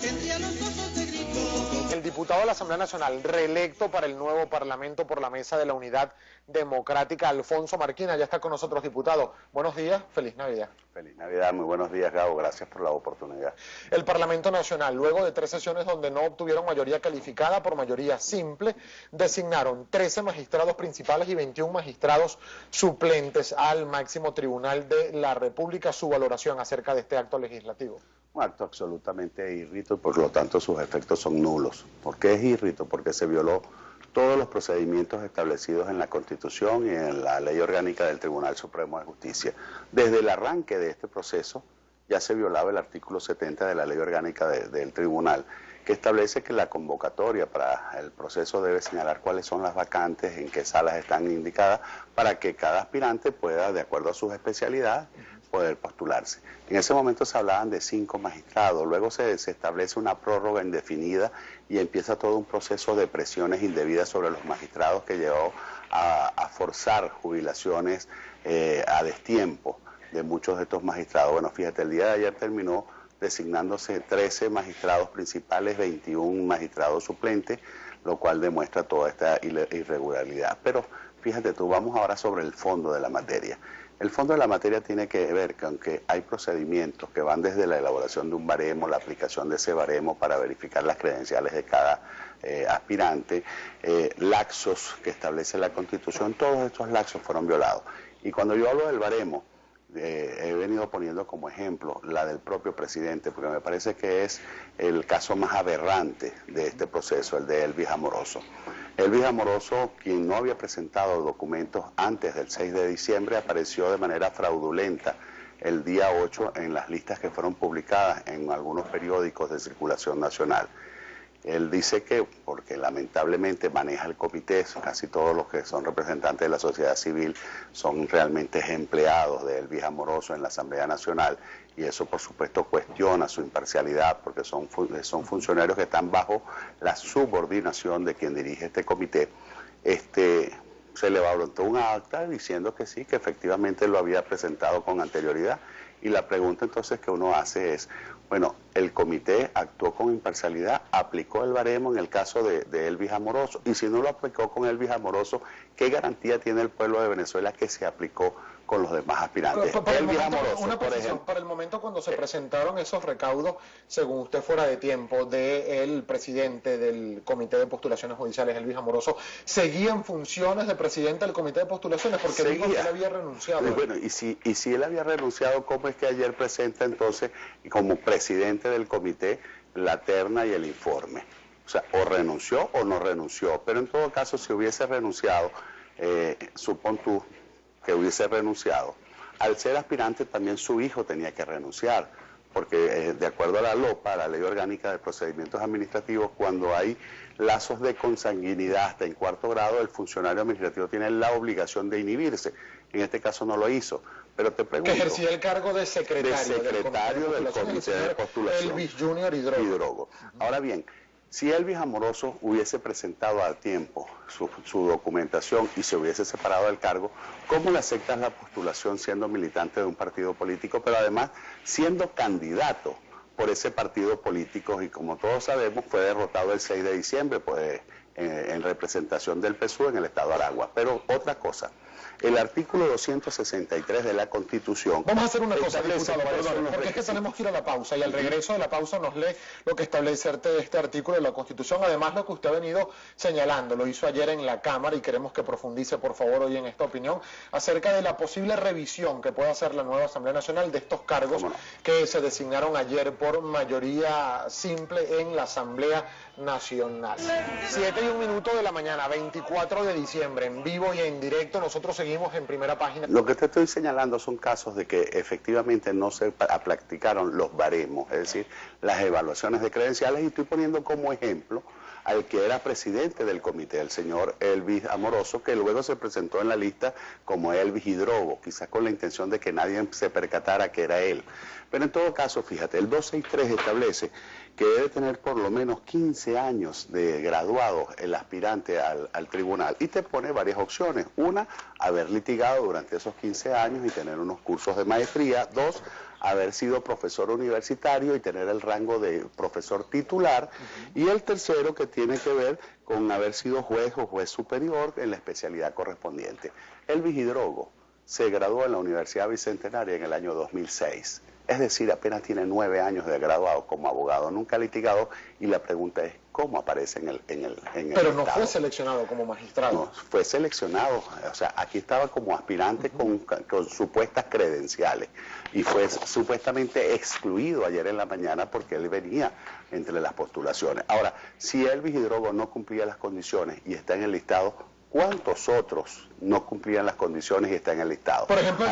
tendría los ojos de grito. El diputado de la Asamblea Nacional, reelecto para el nuevo Parlamento por la Mesa de la Unidad Democrática, Alfonso Marquina, ya está con nosotros, diputado. Buenos días, feliz Navidad. Feliz Navidad, muy buenos días, Gabo, gracias por la oportunidad. El Parlamento Nacional, luego de 3 sesiones donde no obtuvieron mayoría calificada por mayoría simple, designaron 13 magistrados principales y 21 magistrados suplentes al máximo tribunal de la República. Su valoración acerca de este acto legislativo. Un acto absolutamente irrito y por lo tanto sus efectos son nulos. ¿Por qué es irrito? Porque se violó todos los procedimientos establecidos en la Constitución y en la Ley Orgánica del Tribunal Supremo de Justicia. Desde el arranque de este proceso ya se violaba el artículo 70 de la Ley Orgánica del Tribunal, que establece que la convocatoria para el proceso debe señalar cuáles son las vacantes, en qué salas están indicadas, para que cada aspirante pueda, de acuerdo a sus especialidades, poder postularse. En ese momento se hablaban de 5 magistrados, luego se establece una prórroga indefinida y empieza todo un proceso de presiones indebidas sobre los magistrados que llevó a forzar jubilaciones a destiempo de muchos de estos magistrados. Bueno, fíjate, el día de ayer terminó designándose 13 magistrados principales, 21 magistrados suplentes, lo cual demuestra toda esta irregularidad. Pero fíjate tú, vamos ahora sobre el fondo de la materia. El fondo de la materia tiene que ver con que hay procedimientos que van desde la elaboración de un baremo, la aplicación de ese baremo para verificar las credenciales de cada aspirante, laxos que establece la Constitución, todos estos laxos fueron violados. Y cuando yo hablo del baremo, he venido poniendo como ejemplo la del propio presidente, porque me parece que es el caso más aberrante de este proceso, el de Elvis Amoroso. Elvis Amoroso, quien no había presentado documentos antes del 6 de diciembre, apareció de manera fraudulenta el día 8 en las listas que fueron publicadas en algunos periódicos de circulación nacional. Él dice que, porque lamentablemente maneja el comité, casi todos los que son representantes de la sociedad civil son realmente empleados de Elvis Amoroso en la Asamblea Nacional, y eso por supuesto cuestiona su imparcialidad, porque son funcionarios que están bajo la subordinación de quien dirige este comité. Se le levantó un acta diciendo que sí, que efectivamente lo había presentado con anterioridad, y la pregunta entonces que uno hace es, bueno, el comité actuó con imparcialidad, aplicó el baremo en el caso de Elvis Amoroso, y si no lo aplicó con Elvis Amoroso, ¿qué garantía tiene el pueblo de Venezuela que se aplicó con los demás aspirantes? Elvis Amoroso, por ejemplo, para el momento cuando se presentaron esos recaudos, según usted fuera de tiempo, del presidente del Comité de Postulaciones Judiciales, Elvis Amoroso, ¿seguía en funciones de presidente del Comité de Postulaciones? Porque dijo que él había renunciado. Bueno, y si él había renunciado, ¿cómo es que ayer presenta entonces como presidente del comité la terna y el informe? O sea, o renunció o no renunció, pero en todo caso, si hubiese renunciado, supón tú que hubiese renunciado, al ser aspirante también su hijo tenía que renunciar, porque de acuerdo a la LOPA, la Ley Orgánica de Procedimientos Administrativos, cuando hay lazos de consanguinidad hasta en 4º grado, el funcionario administrativo tiene la obligación de inhibirse. En este caso no lo hizo. Pero te pregunto, que ejercía el cargo de secretario del Comité de Postulación, Elvis Junior Hidrogo. Ahora bien, si Elvis Amoroso hubiese presentado a tiempo su documentación y se hubiese separado del cargo, ¿cómo le aceptas la postulación siendo militante de un partido político, pero además siendo candidato por ese partido político? Y como todos sabemos, fue derrotado el 6 de diciembre pues, en representación del PSUV en el estado de Aragua. Pero otra cosa, el artículo 263 de la Constitución... Vamos a hacer una cosa, diputado, porque es que tenemos que ir a la pausa, y al regreso de la pausa nos lee lo que establece este artículo de la Constitución, además lo que usted ha venido señalando, lo hizo ayer en la Cámara, y queremos que profundice, por favor, hoy en esta opinión, acerca de la posible revisión que pueda hacer la nueva Asamblea Nacional de estos cargos que se designaron ayer por mayoría simple en la Asamblea Nacional. 7:01 de la mañana, 24 de diciembre, en vivo y en directo, nosotros seguimos en Primera Página. Lo que te estoy señalando son casos de que efectivamente no se practicaron los baremos, es decir, las evaluaciones de credenciales, y estoy poniendo como ejemplo al que era presidente del comité, el señor Elvis Amoroso, que luego se presentó en la lista como Elvis Hidrogo, quizás con la intención de que nadie se percatara que era él. Pero en todo caso, fíjate, el 263 establece que debe tener por lo menos 15 años de graduado el aspirante al tribunal, y te pone varias opciones. Una, haber litigado durante esos 15 años y tener unos cursos de maestría. 2, haber sido profesor universitario y tener el rango de profesor titular, y el tercero que tiene que ver con haber sido juez o juez superior en la especialidad correspondiente. Elvis Hidrogo se graduó en la Universidad Bicentenaria en el año 2006. Es decir, apenas tiene 9 años de graduado como abogado, nunca ha litigado, y la pregunta es, ¿cómo aparece en el Pero no Estado? fue seleccionado como magistrado. No, fue seleccionado, o sea, aquí estaba como aspirante con supuestas credenciales, y fue supuestamente excluido ayer en la mañana porque él venía entre las postulaciones. Ahora, si Elvis Hidrogo no cumplía las condiciones y está en el listado, ¿cuántos otros no cumplían las condiciones y están en el listado? Por ejemplo,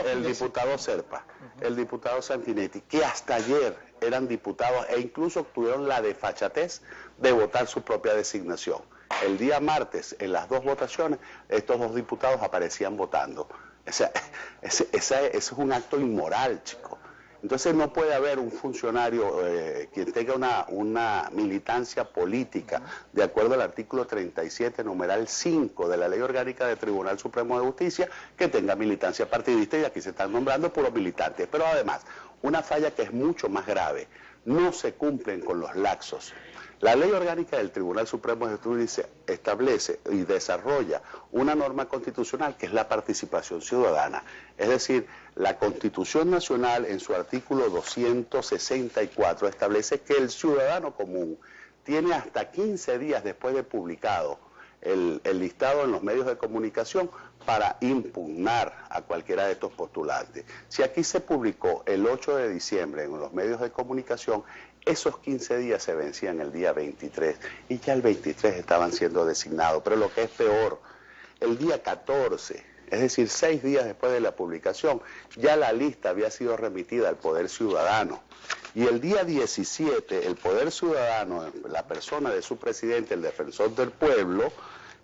El diputado Serpa, el diputado Santinetti, que hasta ayer eran diputados e incluso tuvieron la desfachatez de votar su propia designación. El día martes, en las 2 votaciones, estos 2 diputados aparecían votando. Ese es un acto inmoral, chico. Entonces no puede haber un funcionario quien tenga una militancia política, de acuerdo al artículo 37, numeral 5 de la Ley Orgánica del Tribunal Supremo de Justicia, que tenga militancia partidista, y aquí se están nombrando puros militantes. Pero además, una falla que es mucho más grave, no se cumplen con los lapsos. La Ley Orgánica del Tribunal Supremo de Justicia establece y desarrolla una norma constitucional que es la participación ciudadana. Es decir, la Constitución Nacional en su artículo 264 establece que el ciudadano común tiene hasta 15 días después de publicado el listado en los medios de comunicación para impugnar a cualquiera de estos postulantes. Si aquí se publicó el 8 de diciembre en los medios de comunicación, esos 15 días se vencían el día 23 y ya el 23 estaban siendo designados. Pero lo que es peor, el día 14, es decir, 6 días después de la publicación, ya la lista había sido remitida al Poder Ciudadano. Y el día 17, el Poder Ciudadano, la persona de su presidente, el defensor del pueblo,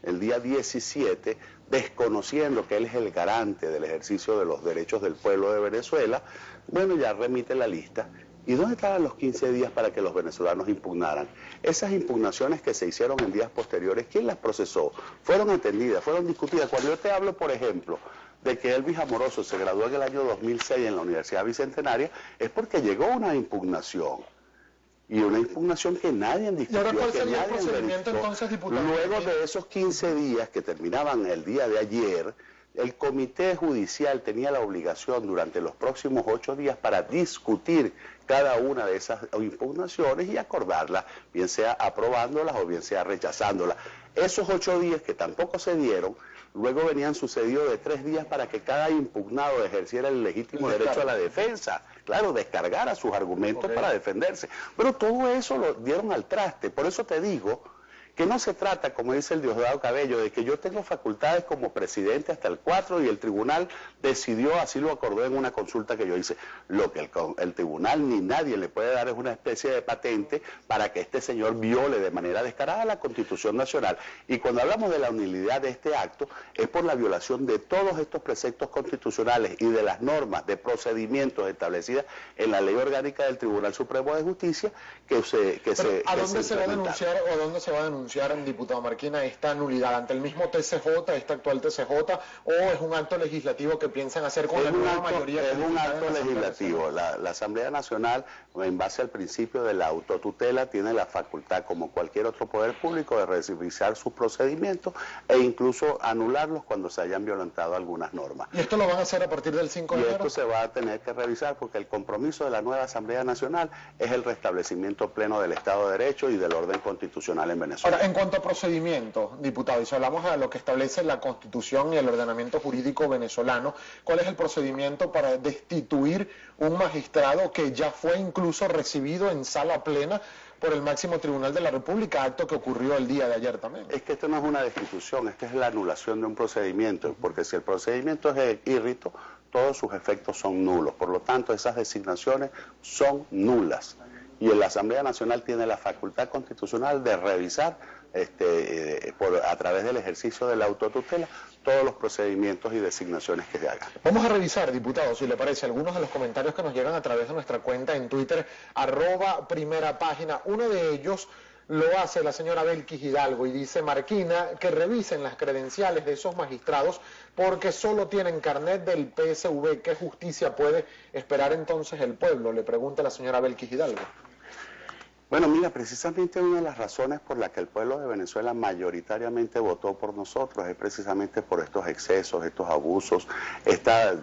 el día 17, desconociendo que él es el garante del ejercicio de los derechos del pueblo de Venezuela, bueno, ya remite la lista. ¿Y dónde estaban los 15 días para que los venezolanos impugnaran? Esas impugnaciones que se hicieron en días posteriores, ¿quién las procesó? Fueron atendidas, fueron discutidas. Cuando yo te hablo, por ejemplo, de que Elvis Amoroso se graduó en el año 2006 en la Universidad Bicentenaria, es porque llegó una impugnación. Y una impugnación que nadie discutió. ¿Y ahora cuál sería el procedimiento entonces, diputado? Luego de esos 15 días que terminaban el día de ayer, el Comité Judicial tenía la obligación durante los próximos 8 días para discutir cada una de esas impugnaciones y acordarlas, bien sea aprobándolas o bien sea rechazándolas. Esos 8 días que tampoco se dieron, luego venían sucedidos de 3 días para que cada impugnado ejerciera el legítimo derecho a la defensa. Claro, descargara sus argumentos para defenderse. Pero todo eso lo dieron al traste. Por eso te digo que no se trata, como dice el Diosdado Cabello, de que yo tengo facultades como presidente hasta el 4 y el tribunal decidió, así lo acordó en una consulta que yo hice. Lo que el tribunal ni nadie le puede dar es una especie de patente para que este señor viole de manera descarada la Constitución Nacional. Y cuando hablamos de la nulidad de este acto, es por la violación de todos estos preceptos constitucionales y de las normas de procedimientos establecidas en la Ley Orgánica del Tribunal Supremo de Justicia ¿A dónde se va a denunciar o a dónde se va a denunciar, diputado Marquina, esta nulidad? ¿Ante el mismo TCJ, este actual TCJ, o es un acto legislativo que piensan hacer con la nueva mayoría? Es un acto legislativo. La Asamblea Nacional, en base al principio de la autotutela, tiene la facultad, como cualquier otro poder público, de revisar sus procedimientos e incluso anularlos cuando se hayan violentado algunas normas. ¿Y esto lo van a hacer a partir del 5 de enero? Y esto se va a tener que revisar porque el compromiso de la nueva Asamblea Nacional es el restablecimiento pleno del Estado de Derecho y del orden constitucional en Venezuela. Ahora, en cuanto a procedimiento, diputado, y si hablamos de lo que establece la Constitución y el ordenamiento jurídico venezolano, ¿cuál es el procedimiento para destituir un magistrado que ya fue incluso recibido en sala plena por el máximo tribunal de la República, acto que ocurrió el día de ayer también? Es que esto no es una destitución, esto es la anulación de un procedimiento, porque si el procedimiento es irrito, todos sus efectos son nulos. Por lo tanto, esas designaciones son nulas. Y la Asamblea Nacional tiene la facultad constitucional de revisar a través del ejercicio de la autotutela todos los procedimientos y designaciones que se hagan. Vamos a revisar, diputado, si le parece, algunos de los comentarios que nos llegan a través de nuestra cuenta en Twitter, @primerapágina. Uno de ellos lo hace la señora Belkis Hidalgo y dice Marquina que revisen las credenciales de esos magistrados porque solo tienen carnet del PSV. ¿Qué justicia puede esperar entonces el pueblo? Le pregunta la señora Belkis Hidalgo. Bueno, mira, precisamente una de las razones por las que el pueblo de Venezuela mayoritariamente votó por nosotros es precisamente por estos excesos, estos abusos, esta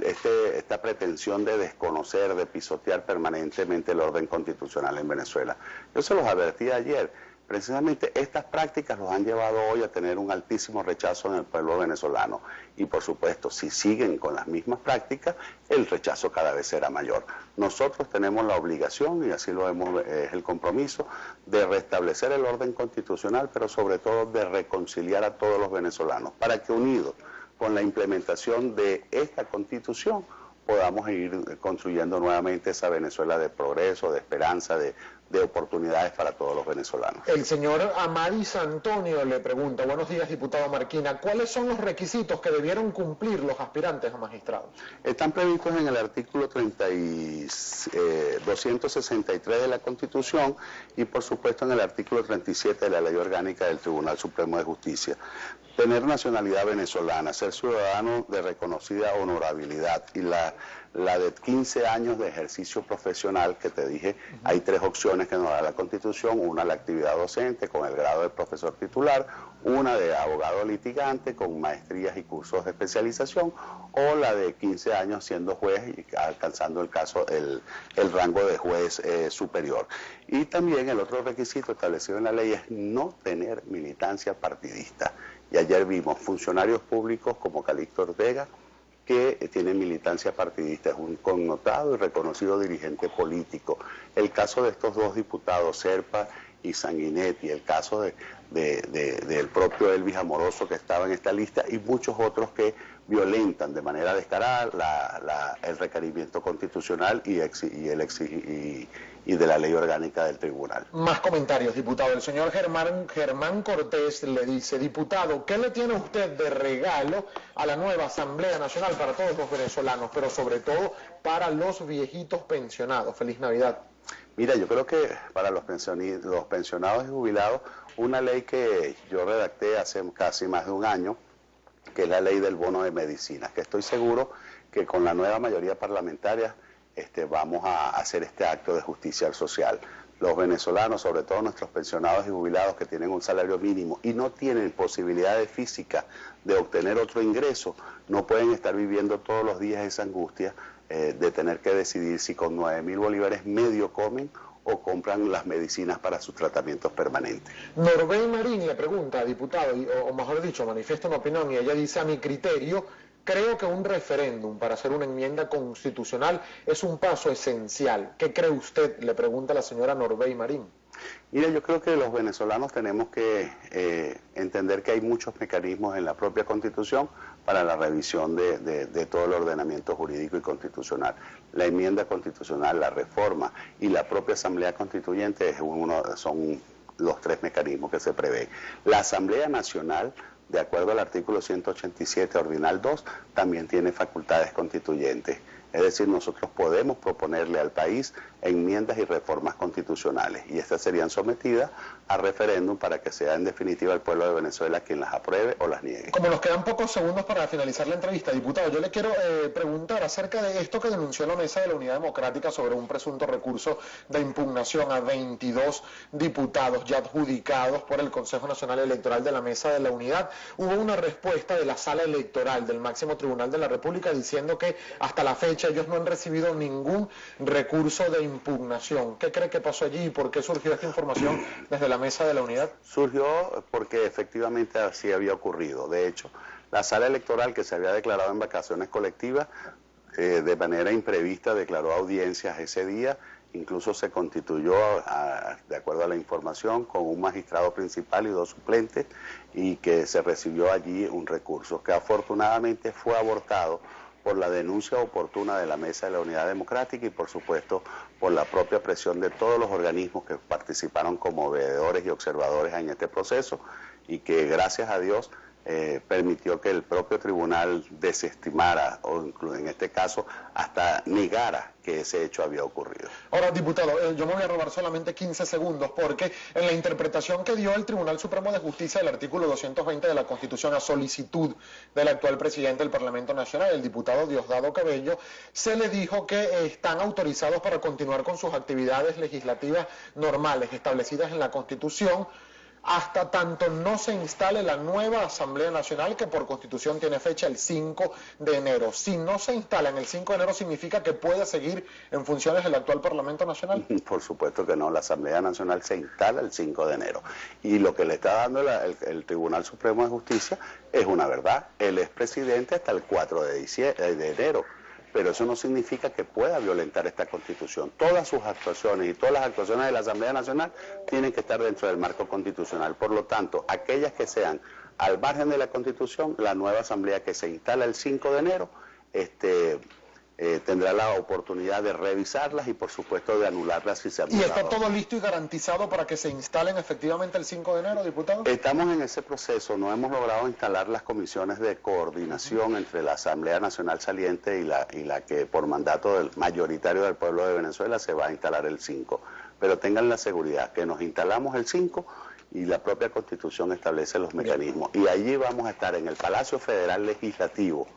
pretensión de desconocer, de pisotear permanentemente el orden constitucional en Venezuela. Yo se los advertí ayer. Precisamente estas prácticas los han llevado hoy a tener un altísimo rechazo en el pueblo venezolano y por supuesto si siguen con las mismas prácticas el rechazo cada vez será mayor. Nosotros tenemos la obligación y así lo hemos, es el compromiso de restablecer el orden constitucional pero sobre todo de reconciliar a todos los venezolanos para que unidos con la implementación de esta constitución podamos ir construyendo nuevamente esa Venezuela de progreso, de esperanza, de oportunidades para todos los venezolanos. El señor Amadis Antonio le pregunta, buenos días diputado Marquina, ¿cuáles son los requisitos que debieron cumplir los aspirantes a magistrados? Están previstos en el artículo 263 de la Constitución y por supuesto en el artículo 37 de la Ley Orgánica del Tribunal Supremo de Justicia. Tener nacionalidad venezolana, ser ciudadano de reconocida honorabilidad y la de 15 años de ejercicio profesional, que te dije, hay 3 opciones que nos da la Constitución, una la actividad docente con el grado de profesor titular, una de abogado litigante con maestrías y cursos de especialización, o la de 15 años siendo juez y alcanzando el rango de juez superior. Y también el otro requisito establecido en la ley es no tener militancia partidista. Y ayer vimos funcionarios públicos como Calixto Ortega, que tiene militancia partidista, es un connotado y reconocido dirigente político. El caso de estos 2 diputados, Serpa y Sanguinetti, el caso del propio Elvis Amoroso que estaba en esta lista y muchos otros que violentan de manera descarada el requerimiento constitucional y de la ley orgánica del tribunal. Más comentarios, diputado. El señor Germán Cortés le dice, diputado, ¿qué le tiene usted de regalo a la nueva Asamblea Nacional para todos los venezolanos, pero sobre todo para los viejitos pensionados? Feliz Navidad. Mira, yo creo que para los pensionados y jubilados, una ley que yo redacté hace casi más de un año, que es la ley del bono de medicinas, que estoy seguro que con la nueva mayoría parlamentaria vamos a hacer este acto de justicia social. Los venezolanos, sobre todo nuestros pensionados y jubilados que tienen un salario mínimo y no tienen posibilidades físicas de obtener otro ingreso, no pueden estar viviendo todos los días esa angustia de tener que decidir si con 9.000 bolívares medio comen o compran las medicinas para sus tratamientos permanentes. Norbey Marín le pregunta, diputado, o mejor dicho, manifiesta una opinión y ella dice, a mi criterio, creo que un referéndum para hacer una enmienda constitucional es un paso esencial. ¿Qué cree usted? Le pregunta la señora Norbey Marín. Mira, yo creo que los venezolanos tenemos que entender que hay muchos mecanismos en la propia Constitución para la revisión de todo el ordenamiento jurídico y constitucional. La enmienda constitucional, la reforma y la propia Asamblea Constituyente son los 3 mecanismos que se prevén. La Asamblea Nacional, de acuerdo al artículo 187 ordinal 2, también tiene facultades constituyentes. Es decir, nosotros podemos proponerle al país enmiendas y reformas constitucionales y estas serían sometidas a referéndum para que sea en definitiva el pueblo de Venezuela quien las apruebe o las niegue. Como nos quedan pocos segundos para finalizar la entrevista, diputado, yo le quiero preguntar acerca de esto que denunció la Mesa de la Unidad Democrática sobre un presunto recurso de impugnación a 22 diputados ya adjudicados por el Consejo Nacional Electoral de la Mesa de la Unidad. Hubo una respuesta de la Sala Electoral del Máximo Tribunal de la República diciendo que hasta la fecha ellos no han recibido ningún recurso de impugnación. ¿Qué cree que pasó allí y por qué surgió esta información desde la Mesa de la Unidad? Surgió porque efectivamente así había ocurrido. De hecho, la Sala Electoral, que se había declarado en vacaciones colectivas, de manera imprevista declaró audiencias ese día, incluso se constituyó, de acuerdo a la información, con un magistrado principal y 2 suplentes, y que se recibió allí un recurso que afortunadamente fue abortado por la denuncia oportuna de la Mesa de la Unidad Democrática y por supuesto por la propia presión de todos los organismos que participaron como veedores y observadores en este proceso y que gracias a Dios permitió que el propio tribunal desestimara o incluso en este caso hasta negara que ese hecho había ocurrido. Ahora, diputado, yo me voy a robar solamente 15 segundos porque en la interpretación que dio el Tribunal Supremo de Justicia del artículo 220 de la Constitución a solicitud del actual presidente del Parlamento Nacional, el diputado Diosdado Cabello, se le dijo que están autorizados para continuar con sus actividades legislativas normales establecidas en la Constitución hasta tanto no se instale la nueva Asamblea Nacional, que por Constitución tiene fecha el 5 de enero. Si no se instala en el 5 de enero, ¿significa que puede seguir en funciones el actual Parlamento Nacional? Por supuesto que no, la Asamblea Nacional se instala el 5 de enero. Y lo que le está dando el Tribunal Supremo de Justicia es una verdad. Él es presidente hasta el 4 de enero. Pero eso no significa que pueda violentar esta Constitución. Todas sus actuaciones y todas las actuaciones de la Asamblea Nacional tienen que estar dentro del marco constitucional. Por lo tanto, aquellas que sean al margen de la Constitución, la nueva Asamblea que se instala el 5 de enero, tendrá la oportunidad de revisarlas y por supuesto de anularlas si se han violado. ¿Y está todo listo y garantizado para que se instalen efectivamente el 5 de enero, diputado? Estamos en ese proceso, no hemos logrado instalar las comisiones de coordinación entre la Asamblea Nacional saliente y la que por mandato mayoritario del pueblo de Venezuela se va a instalar el 5. Pero tengan la seguridad que nos instalamos el 5 y la propia Constitución establece los mecanismos. Y allí vamos a estar en el Palacio Federal Legislativo,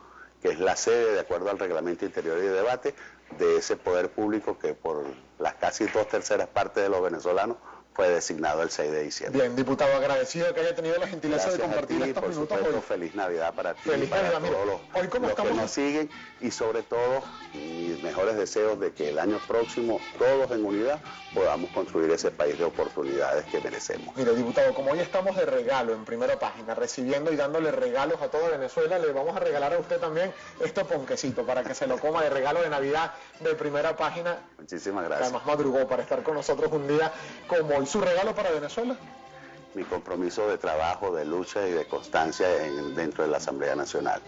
que es la sede, de acuerdo al Reglamento Interior y de Debate, de ese poder público que por las casi 2/3 partes de los venezolanos fue designado el 6 de diciembre. Bien, diputado, agradecido que haya tenido la gentileza de compartir estos por minutos supuesto, hoy. Feliz Navidad para ti Feliz y para Navidad, todos hoy como los estamos... que nos siguen y sobre todo mis mejores deseos de que el año próximo todos en unidad podamos construir ese país de oportunidades que merecemos. Mire, diputado, como hoy estamos de regalo en Primera Página, recibiendo y dándole regalos a toda Venezuela, le vamos a regalar a usted también este ponquecito para que se lo coma de regalo de Navidad de Primera Página. Muchísimas gracias. Además madrugó para estar con nosotros un día como hoy. ¿Su regalo para Venezuela? Mi compromiso de trabajo, de lucha y de constancia dentro de la Asamblea Nacional.